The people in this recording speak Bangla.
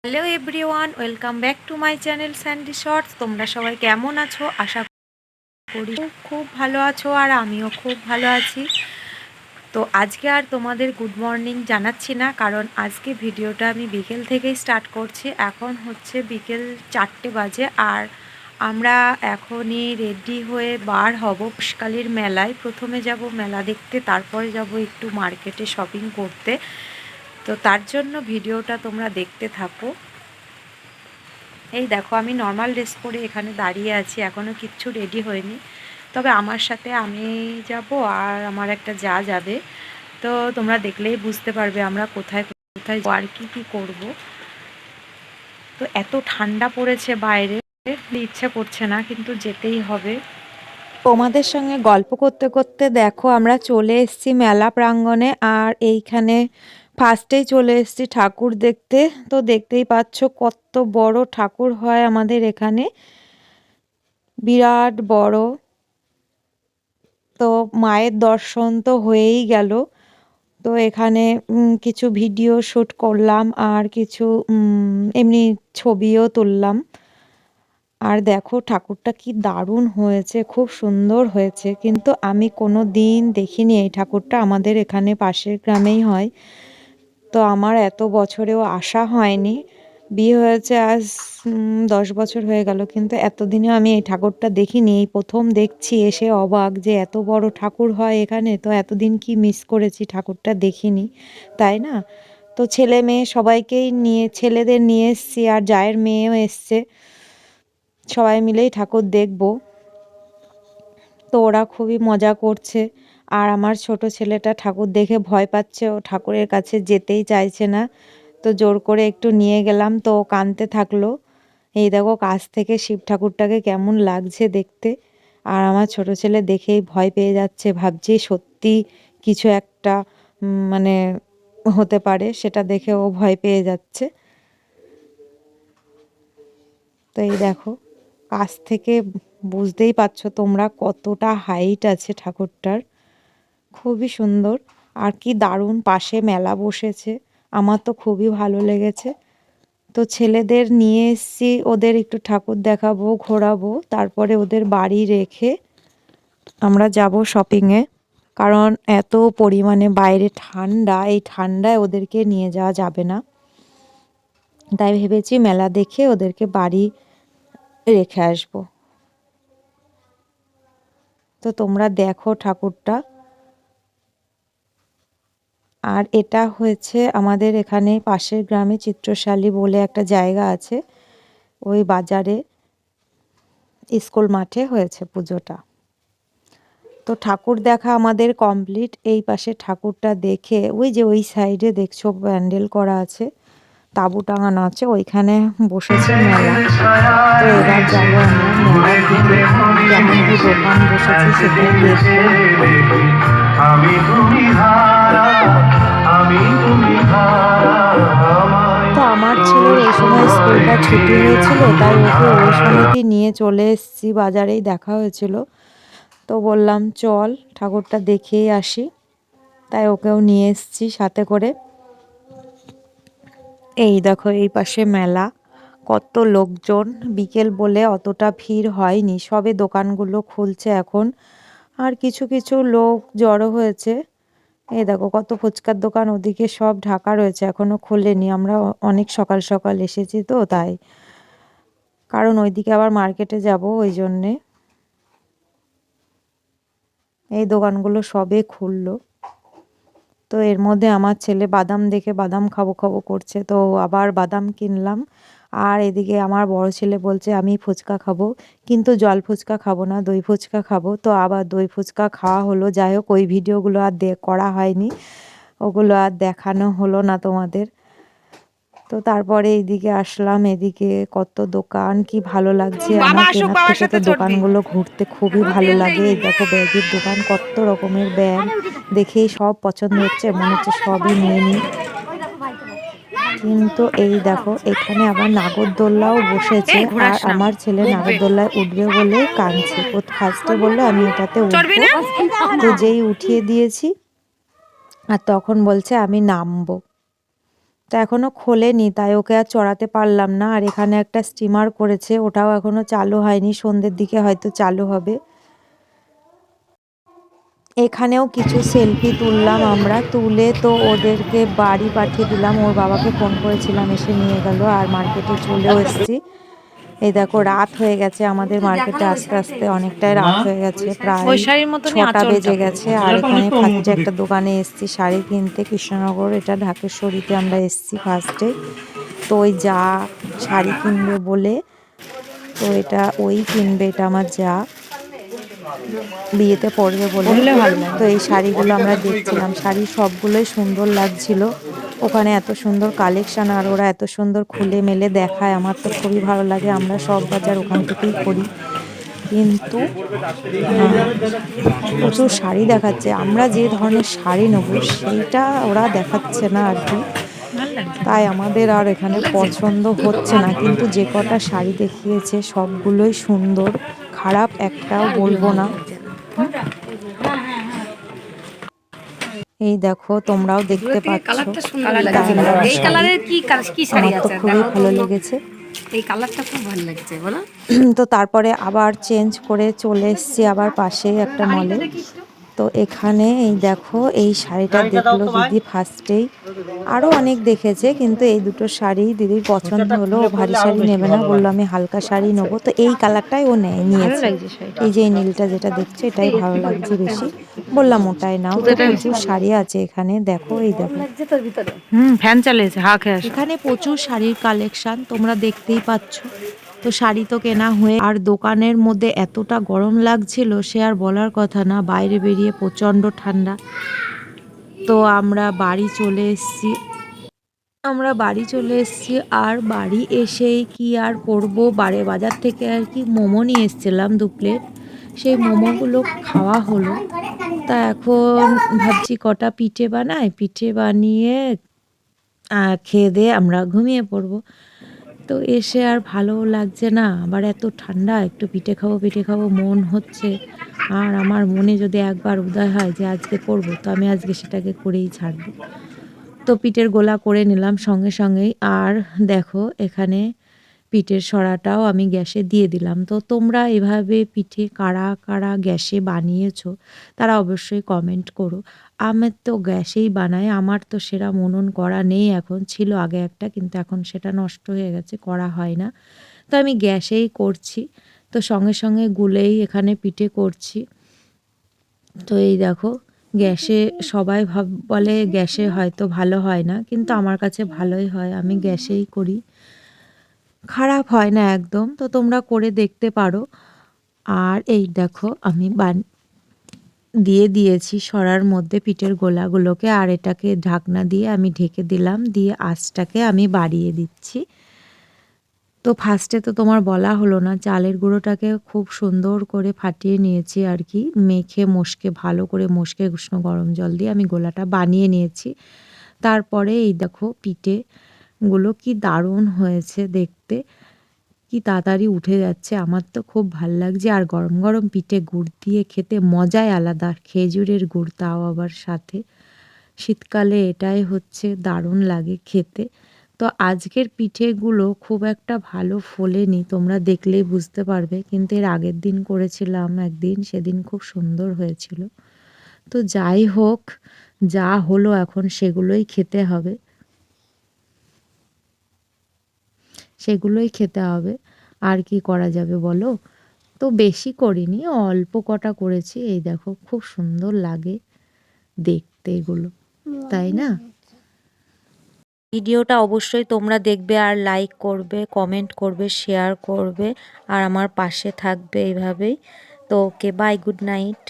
Hello everyone, welcome back to my channel Sandy shorts. তোমরা সবাই কেমন আছো? আশা করি খুব ভালো আছো, আর আমিও খুব ভালো আছি। তো আজকে আর তোমাদের গুড মর্নিং জানাচ্ছি না, কারণ আজকে ভিডিওটা আমি বিকেল থেকেই স্টার্ট করছি। এখন হচ্ছে বিকেল 4টে বাজে, আর আমরা এখনই রেডি হয়ে বার হব পুষ্কালির মেলায়। প্রথমে যাব মেলা দেখতে, তারপরে যাব একটু মার্কেটে শপিং করতে। তো তার জন্য ভিডিওটা তোমরা দেখতে থাকো। এই দেখো, আমি নর্মাল ড্রেস পরে এখানে দাঁড়িয়ে আছি, এখনও কিচ্ছু রেডি হয়নি। তবে আমার সাথে আমি যাব আর আমার একটা যা যাবে। তো তোমরা দেখলেই বুঝতে পারবে আমরা কোথায় কোথায় আর কি কি করব। তো এত ঠান্ডা পড়েছে বাইরে, ইচ্ছা করছে না, কিন্তু যেতেই হবে। তোমাদের সঙ্গে গল্প করতে করতে দেখো আমরা চলে এসেছি মেলা প্রাঙ্গণে, আর এইখানে ফার্স্টেই চলে এসেছি ঠাকুর দেখতে। তো দেখতেই পাচ্ছ কত বড় ঠাকুর হয় আমাদের এখানে, বিরাট বড়। তো মায়ের দর্শন তো হয়েই গেল। তো এখানে কিছু ভিডিও শ্যুট করলাম, আর কিছু এমনি ছবিও তুললাম। আর দেখো ঠাকুরটা কি দারুণ হয়েছে, খুব সুন্দর হয়েছে। কিন্তু আমি কোনো দিন দেখিনি এই ঠাকুরটা, আমাদের এখানে পাশের গ্রামেই হয়। তো আমার এত বছরেও আসা হয়নি। বিয়ে হয়েছে আজ 10 বছর হয়ে গেল, কিন্তু এতদিনেও আমি এই ঠাকুরটা দেখিনি। এই প্রথম দেখছি, এসে অবাক যে এত বড় ঠাকুর হয় এখানে। তো এতদিন কি মিস করেছি, ঠাকুরটা দেখিনি, তাই না? তো ছেলে মেয়ে সবাইকেই নিয়ে, ছেলেদের নিয়ে এসছি, আর জায়ের মেয়েও এসছে। সবাই মিলেই ঠাকুর দেখব। তো ওরা খুবই মজা করছে। আর আমার ছোট ছেলেটা ঠাকুর দেখে ভয় পাচ্ছে, ও ঠাকুরের কাছে যেতেই চাইছে না। তো জোর করে একটু নিয়ে গেলাম, তো ও কাঁদতে থাকলো। এই দেখো কাছ থেকে শিব ঠাকুরটাকে কেমন লাগছে দেখতে। আর আমার ছোট ছেলে দেখেই ভয় পেয়ে যাচ্ছে, ভাবছি সত্যি কিছু একটা মানে হতে পারে, সেটা দেখে ও ভয় পেয়ে যাচ্ছে। তো এই দেখো কাছ থেকে বুঝতেই পারছো তোমরা কতটা হাইট আছে ঠাকুরটার, খুবই সুন্দর। আর কি দারুণ পাশে মেলা বসেছে, আমার তো খুবই ভালো লেগেছে। তো ছেলেদের নিয়ে এসছি, ওদের একটু ঠাকুর দেখাবো, ঘোরাবো, তারপরে ওদের বাড়ি রেখে আমরা যাব শপিংয়ে। কারণ এত পরিমাণে বাইরে ঠান্ডা, এই ঠান্ডায় ওদেরকে নিয়ে যাওয়া যাবে না। তাই ভেবেছি মেলা দেখে ওদেরকে বাড়ি রেখে আসবো। তো তোমরা দেখো ঠাকুরটা। আর এটা হয়েছে আমাদের এখানে পাশের গ্রামে চিত্রশালী বলে একটা জায়গা আছে, ওই বাজারে স্কুল মাঠে হয়েছে পুজোটা। তো ঠাকুর দেখা আমাদের কমপ্লিট। এই পাশে ঠাকুরটা দেখে ওই যে ওই সাইডে দেখছো প্যান্ডেল করা আছে, তাঁবু টাঙানো আছে, ওইখানে বসেছে মেলা। তো এবার যাবো আমরা মেলার দিকে, কেমন কি দোকান বসেছে সেটাই দেখবো। তো আমার ছেলের ওই সময় স্কুলটা ছুটি হয়েছিল, তাই ওকে ওই সময়তেই নিয়ে চলে এসেছি, বাজারেই দেখা হয়েছিল। তো বললাম চল ঠাকুরটা দেখেই আসি, তাই ওকেও নিয়ে এসেছি সাথে করে। এই দেখো এই পাশে মেলা, কত লোকজন। বিকেল বলে অতটা ভিড় হয়নি, সবে দোকানগুলো খুলছে এখন, আর কিছু কিছু লোক জড়ো হয়েছে। এই দেখো কত ফুচকার দোকান ওদিকে সব ঢাকা রয়েছে, এখনো খোলেনি। আমরা অনেক সকাল সকাল এসেছি তো তাই, কারণ ওইদিকে আবার মার্কেটে যাব, ওই জন্যে। এই দোকানগুলো সবে খুললো। তো এর মধ্যে আমার ছেলে বাদাম দেখে বাদাম খাবো খাবো করছে, তো আবার বাদাম কিনলাম। আর এদিকে আমার বড় ছেলে বলছে আমি ফুচকা খাবো, কিন্তু জল ফুচকা খাবো না, দই ফুচকা খাবো। তো আবার দই ফুচকা খাওয়া হলো। যাই হোক ওই ভিডিওগুলো আর করা হয়নি, ওগুলো আর দেখানো হলো না তোমাদের। তো তারপরে এইদিকে আসলাম, এদিকে কত দোকান, কি ভালো লাগছে আমার। কেনার থেকে তো দোকানগুলো ঘুরতে খুবই ভালো লাগে। এই দেখো ব্যাগের দোকান, কত রকমের ব্যাগ, দেখেই সব পছন্দ হচ্ছে, মনে হচ্ছে সবই নিয়ে নিই। কিন্তু এই দেখো এখানে আবার নাগরদোল্লাও বসেছে, আর আমার ছেলে নাগরদোল্লায় উঠবে বলে কাঁদছে। ও ফার্স্টে বললো আমি এটাতে উঠবো, তো যেই উঠিয়ে দিয়েছি আর তখন বলছে আমি নামবো। তো এখনো খোলেনি, তাই ওকে আর চড়াতে পারলাম না। আর এখানে একটা স্টিমার করেছে, ওটাও এখনো চালু হয়নি, সন্ধ্যের দিকে হয়তো চালু হবে। এখানেও কিছু সেলফি তুললাম আমরা, তুলে তো ওদেরকে বাড়ি পাঠিয়ে দিলাম। ওর বাবাকে ফোন করেছিলাম, এসে নিয়ে গেল। আর মার্কেটে চলেও এসেছি। এই দেখো রাত হয়ে গেছে, আমাদের মার্কেটে আস্তে আস্তে অনেকটাই রাত হয়ে গেছে, প্রায় 6টা বেজে গেছে। আর এখানে ফার্স্টে একটা দোকানে এসেছি শাড়ি কিনতে, কৃষ্ণনগর, এটা ঢাকেশ্বরীতে আমরা এসেছি ফার্স্টে। তো ওই যা শাড়ি কিনবে বলে, তো এটা ওই কিনবে, এটা আমার যা বিয়েতে পরবে বলে। তো এই শাড়িগুলো আমরা দেখছিলাম, শাড়ি সবগুলোই সুন্দর লাগছিল। ওখানে এত সুন্দর কালেকশন, আর ওরা এত সুন্দর খুলে মেলে দেখায়, আমার তো খুবই ভালো লাগে। আমরা সব বাজার ওখান থেকেই করি। কিন্তু প্রচুর শাড়ি দেখাচ্ছে, আমরা যে ধরনের শাড়ি নেবো সেইটা ওরা দেখাচ্ছে না আর কি, তাই আমাদের আর এখানে পছন্দ হচ্ছে না। কিন্তু যে কটা শাড়ি দেখিয়েছে সবগুলোই সুন্দর, খারাপ একটাও বলবো না। এই দেখো তোমরাও দেখতে পাচ্ছ, আমার তো খুবই ভালো লেগেছে। এই কালারটা খুব ভালো লাগছে বলো। তো তারপরে আবার চেঞ্জ করে চলে এসেছি আবার পাশেই একটা মলে। তো এখানে এই দেখো এই শাড়িটা দেখলো দিদি ফার্স্টেই, আরও অনেক দেখেছে, কিন্তু এই দুটো শাড়ি দিদির পছন্দ হলো। ও ভারী শাড়ি নেবে না, বললো আমি হালকা শাড়ি নেবো। তো এই কালারটাই ও নিয়েছে, এই যে এই নীলটা যেটা দেখছো এটাই ভালো লাগছে বেশি। বললাম ওটাই নাও। তো প্রচুর শাড়ি আছে এখানে, দেখো এই দেখো। ফ্যান চালিয়েছে, হা খেয়ে আসো। এখানে প্রচুর শাড়ির কালেকশন তোমরা দেখতেই পাচ্ছ। তো শাড়ি তো কেনা হয়ে, আর দোকানের মধ্যে এতটা গরম লাগছিল সে আর বলার কথা না, বাইরে বেরিয়ে প্রচণ্ড ঠান্ডা। তো আমরা বাড়ি চলে এসেছি, আর বাড়ি এসেই কি আর করব, বাজার থেকে আর কি মোমো নিয়ে এসেছিলাম 2 প্লেট, সেই মোমোগুলো খাওয়া হলো। তা এখন ভাবছি কটা পিঠে বানাই, পিঠে বানিয়ে খেয়ে দিয়ে আমরা ঘুমিয়ে পড়বো। তো এসে আর ভালো লাগছে না, আবার এত ঠান্ডা, একটু পিঠে খাবো মন হচ্ছে। আর আমার মনে যদি একবার উদয় হয় যে আজকে করব, তো আমি আজকে সেটাকে করেই ছাড়বো। তো পিঠের গোলা করে নিলাম সঙ্গে সঙ্গেই। আর দেখো এখানে পিঠের সরাটাও আমি গ্যাসে দিয়ে দিলাম। তো তোমরা এভাবে পিঠে কারা কারা গ্যাসে বানিয়েছো তারা অবশ্যই কমেন্ট করো। আমি তো গ্যাসেই বানাই, আমার তো সেরা মনন করা নেই এখন, ছিল আগে একটা, কিন্তু এখন সেটা নষ্ট হয়ে গেছে, করা হয় না। তো আমি গ্যাসেই করছি। তো সঙ্গে সঙ্গে গুলেই এখানে পিঠে করছি। তো এই দেখো গ্যাসে সবাই বলে গ্যাসে হয়তো ভালো হয় না, কিন্তু আমার কাছে ভালোই হয়, আমি গ্যাসেই করি, খারাপ হয় না একদম। তো তোমরা করে দেখতে পারো। আর এই দেখো আমি দিয়ে দিয়েছি সরার মধ্যে পিঠের গোলাগুলোকে, আর এটাকে ঢাকনা দিয়ে আমি ঢেকে দিলাম, দিয়ে আঁচটাকে আমি বাড়িয়ে দিচ্ছি। তো ফার্স্টে তো তোমার বলা হলো না, চালের গুঁড়োটাকে খুব সুন্দর করে ফাটিয়ে নিয়েছি আর কি, মেখে ভালো করে মশকে উষ্ণ গরম জল দিয়ে আমি গোলাটা বানিয়ে নিয়েছি। তারপরে এই দেখো পিঠেগুলো কি দারুণ হয়েছে দেখতে, কি তাড়াতাড়ি উঠে যাচ্ছে, আমার তো খুব ভাল লাগছে। আর গরম গরম পিঠে গুড় দিয়ে খেতে মজাই আলাদা, খেজুরের গুড় তাও আবার সাথে, শীতকালে এটাই হচ্ছে দারুণ লাগে খেতে। তো আজকের পিঠেগুলো খুব একটা ভালো ফোলেনি, তোমরা দেখলেই বুঝতে পারবে, কিন্তু এর আগের দিন করেছিলাম একদিন, সেদিন খুব সুন্দর হয়েছিল। তো যাই হোক, যা হলো এখন সেগুলোই খেতে হবে, আর কি করা যাবে বলো। তো বেশি করিনি, অল্প কটা করেছি। এই দেখো খুব সুন্দর লাগে দেখতে এগুলো, তাই না? ভিডিওটা অবশ্যই তোমরা দেখবে, আর লাইক করবে, কমেন্ট করবে, শেয়ার করবে, আর আমার পাশে থাকবে এইভাবেই। তো ওকে, বাই, গুড নাইট।